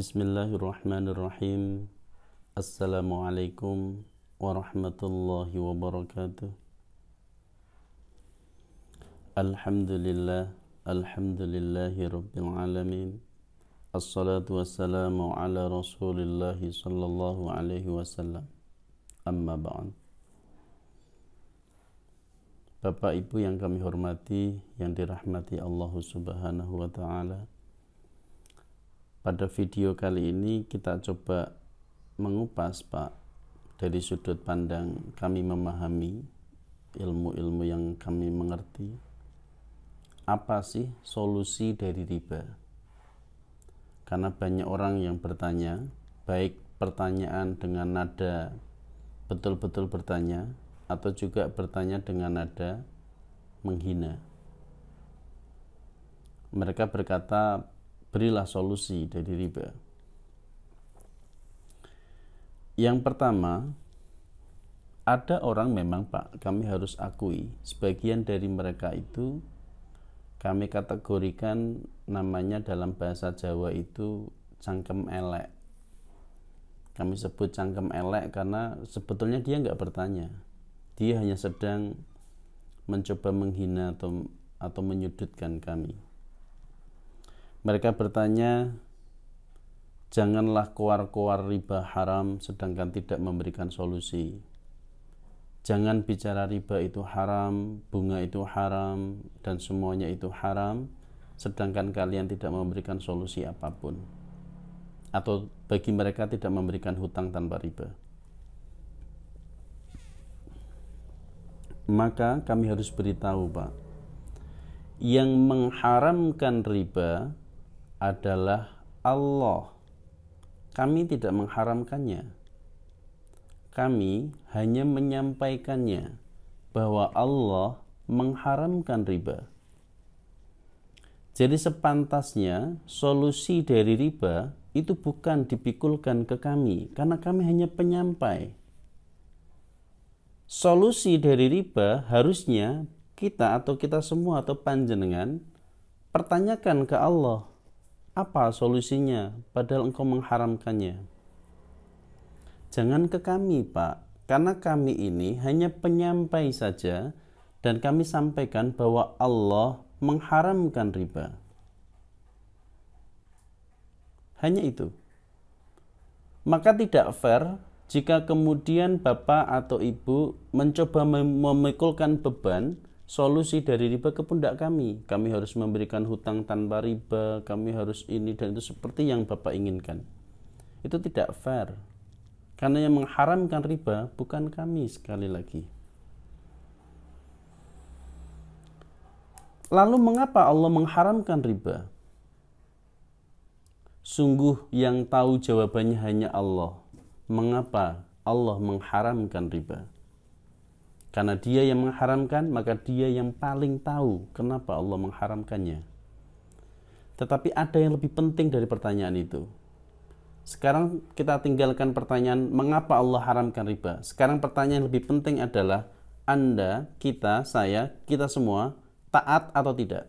Bismillahirrahmanirrahim. Assalamualaikum warahmatullahi wabarakatuh. Alhamdulillahi rabbil alamin. Assalatu wassalamu ala rasulillahi sallallahu alaihi wasallam. Amma ba'd. Bapak Ibu yang kami hormati, yang dirahmati Allah Subhanahu wa ta'ala, pada video kali ini kita coba mengupas dari sudut pandang kami memahami ilmu-ilmu yang kami mengerti, apa sih solusi dari riba. Karena banyak orang yang bertanya, baik pertanyaan dengan nada betul-betul bertanya atau juga bertanya dengan nada menghina. Mereka berkata, berilah solusi dari riba. Yang pertama, ada orang memang kami harus akui, sebagian dari mereka itu kami kategorikan namanya dalam bahasa Jawa itu cangkem elek. Kami sebut cangkem elek karena sebetulnya dia nggak bertanya. Dia hanya sedang mencoba menghina atau menyudutkan kami. Mereka bertanya, janganlah keluar-keluar riba haram sedangkan tidak memberikan solusi. Jangan bicara riba itu haram, bunga itu haram, dan semuanya itu haram, sedangkan kalian tidak memberikan solusi apapun. Atau bagi mereka tidak memberikan hutang tanpa riba. Maka kami harus beritahu, yang mengharamkan riba adalah Allah. Kami tidak mengharamkannya. Kami hanya menyampaikannya bahwa Allah mengharamkan riba. Jadi sepantasnya solusi dari riba itu bukan dipikulkan ke kami, karena kami hanya penyampai. Solusi dari riba harusnya kita atau kita semua atau panjenengan pertanyakan ke Allah, apa solusinya padahal engkau mengharamkannya. Jangan ke kami, karena kami ini hanya penyampai saja dan kami sampaikan bahwa Allah mengharamkan riba. Hanya itu. Maka tidak fair jika kemudian bapak atau ibu mencoba memikulkan beban solusi dari riba ke pundak kami. Kami harus memberikan hutang tanpa riba, kami harus ini dan itu seperti yang bapak inginkan. Itu tidak fair. Karena yang mengharamkan riba bukan kami sekali lagi. Lalu mengapa Allah mengharamkan riba? Sungguh yang tahu jawabannya hanya Allah. Mengapa Allah mengharamkan riba? Karena dia yang mengharamkan, maka dia yang paling tahu kenapa Allah mengharamkannya. Tetapi ada yang lebih penting dari pertanyaan itu. Sekarang kita tinggalkan pertanyaan mengapa Allah haramkan riba. Sekarang pertanyaan yang lebih penting adalah Anda, kita, saya, kita semua taat atau tidak?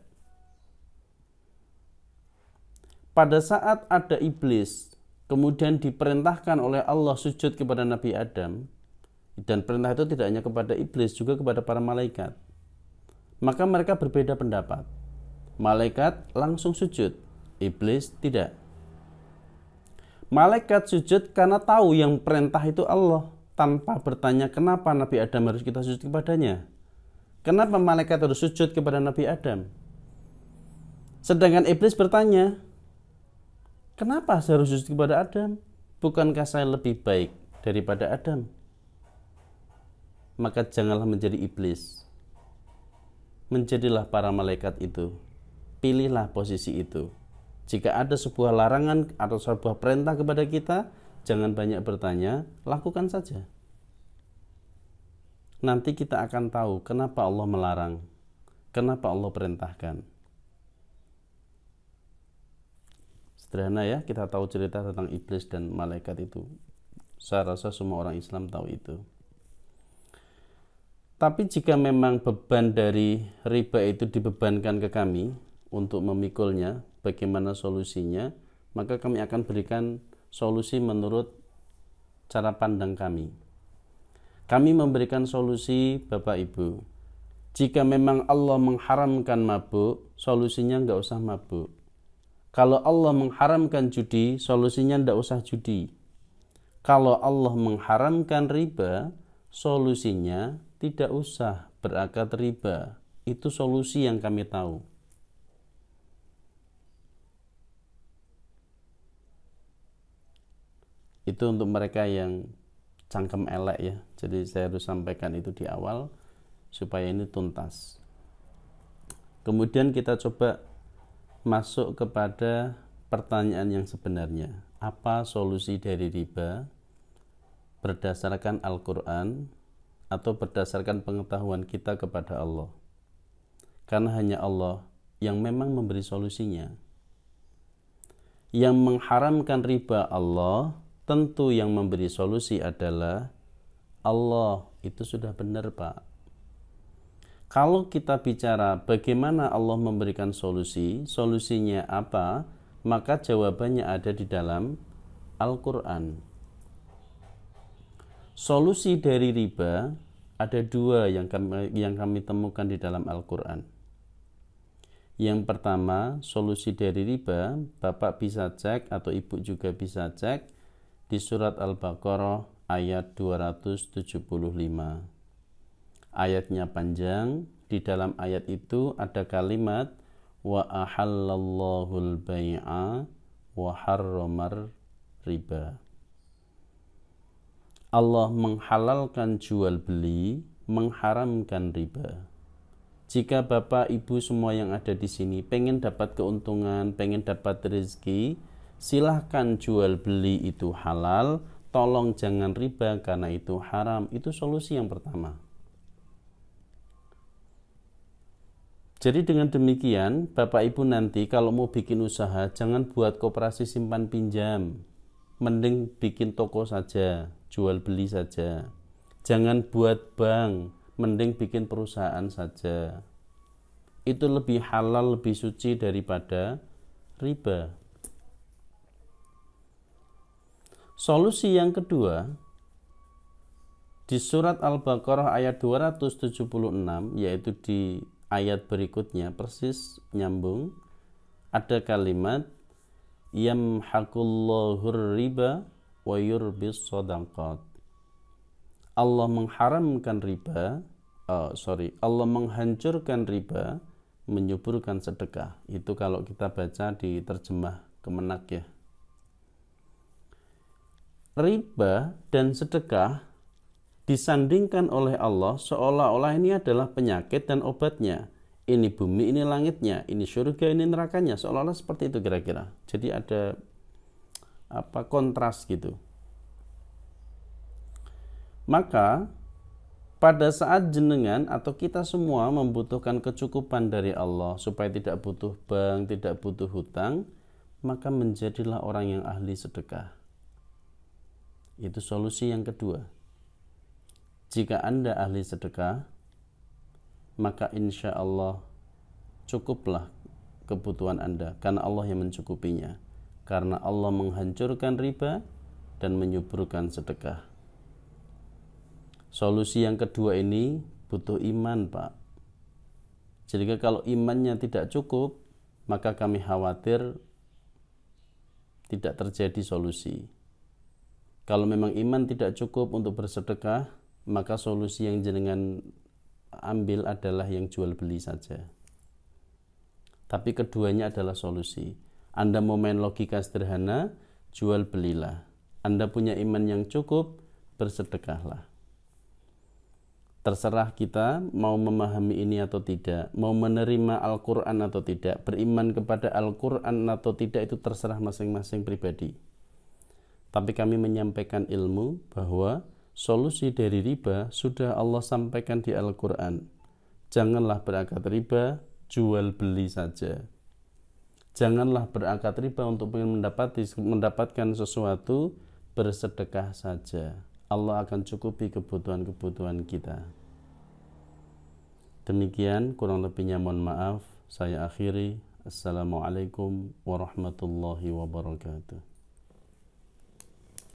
Pada saat ada iblis kemudian diperintahkan oleh Allah sujud kepada Nabi Adam, dan perintah itu tidak hanya kepada iblis, juga kepada para malaikat, maka mereka berbeda pendapat. Malaikat langsung sujud, iblis tidak. Malaikat sujud karena tahu yang perintah itu Allah, tanpa bertanya kenapa Nabi Adam harus kita sujud kepadanya. Kenapa malaikat harus sujud kepada Nabi Adam? Sedangkan iblis bertanya, kenapa saya harus sujud kepada Adam? Bukankah saya lebih baik daripada Adam? Maka janganlah menjadi iblis. Menjadilah para malaikat itu. Pilihlah posisi itu. Jika ada sebuah larangan atau sebuah perintah kepada kita, jangan banyak bertanya, lakukan saja. Nanti kita akan tahu kenapa Allah melarang, kenapa Allah perintahkan. Sederhana ya, kita tahu cerita tentang iblis dan malaikat itu. Saya rasa semua orang Islam tahu itu. Tapi jika memang beban dari riba itu dibebankan ke kami untuk memikulnya, bagaimana solusinya? maka kami akan berikan solusi menurut cara pandang kami. Kami memberikan solusi Bapak Ibu. Jika memang Allah mengharamkan mabuk, solusinya nggak usah mabuk. Kalau Allah mengharamkan judi, solusinya nggak usah judi. Kalau Allah mengharamkan riba, solusinya tidak usah berakad riba. Itu solusi yang kami tahu. Itu untuk mereka yang cangkem elek ya. Jadi saya harus sampaikan itu di awal supaya ini tuntas. Kemudian kita coba masuk kepada pertanyaan yang sebenarnya. Apa solusi dari riba berdasarkan Al-Quran atau berdasarkan pengetahuan kita kepada Allah? Karena hanya Allah yang memang memberi solusinya. Yang mengharamkan riba Allah, tentu yang memberi solusi adalah Allah. Itu sudah benar, Pak. Kalau kita bicara bagaimana Allah memberikan solusi, solusinya apa, maka jawabannya ada di dalam Al-Quran. Solusi dari riba ada dua yang kami temukan di dalam Al-Quran. Yang pertama, solusi dari riba, Bapak bisa cek atau Ibu juga bisa cek di surat Al-Baqarah ayat 275. Ayatnya panjang. Di dalam ayat itu ada kalimat wa ahallallahul bai'a wa harramar riba. Allah menghalalkan jual beli, mengharamkan riba. Jika Bapak Ibu semua yang ada di sini pengen dapat keuntungan, pengen dapat rezeki, silahkan jual beli itu halal, tolong jangan riba karena itu haram. Itu solusi yang pertama. Jadi dengan demikian, Bapak Ibu nanti kalau mau bikin usaha, jangan buat koperasi simpan pinjam. Mending bikin toko saja, jual beli saja. Jangan buat bank, mending bikin perusahaan saja. Itu lebih halal, lebih suci daripada riba. Solusi yang kedua, di surat Al-Baqarah ayat 276, yaitu di ayat berikutnya persis nyambung, ada kalimat yamhaqullahu riba wa yurbis shadaqat. Allah mengharamkan riba, Allah menghancurkan riba, menyuburkan sedekah. Itu kalau kita baca di terjemah Kemenak ya. Riba dan sedekah disandingkan oleh Allah seolah-olah ini adalah penyakit dan obatnya. Ini bumi, ini langitnya, ini surga, ini nerakanya. Seolah-olah seperti itu kira-kira. Jadi ada kontras gitu. Maka pada saat jenengan atau kita semua membutuhkan kecukupan dari Allah supaya tidak butuh bank, tidak butuh hutang, maka menjadilah orang yang ahli sedekah. Itu solusi yang kedua. Jika Anda ahli sedekah, maka insya Allah cukuplah kebutuhan Anda, karena Allah yang mencukupinya. Karena Allah menghancurkan riba dan menyuburkan sedekah. Solusi yang kedua ini butuh iman, Pak. Jadi kalau imannya tidak cukup, maka kami khawatir tidak terjadi solusi. Kalau memang iman tidak cukup untuk bersedekah, maka solusi yang jenengan ambil adalah yang jual beli saja. Tapi keduanya adalah solusi. Anda mau main logika sederhana, jual belilah. Anda punya iman yang cukup, bersedekahlah. Terserah kita mau memahami ini atau tidak, mau menerima Al-Quran atau tidak, beriman kepada Al-Quran atau tidak, itu terserah masing-masing pribadi. Tapi kami menyampaikan ilmu bahwa solusi dari riba sudah Allah sampaikan di Al-Quran. Janganlah berakad riba, jual beli saja. Janganlah berakad riba untuk mendapatkan sesuatu, bersedekah saja. Allah akan cukupi kebutuhan-kebutuhan kita. Demikian, kurang lebihnya mohon maaf. Saya akhiri. Assalamualaikum warahmatullahi wabarakatuh.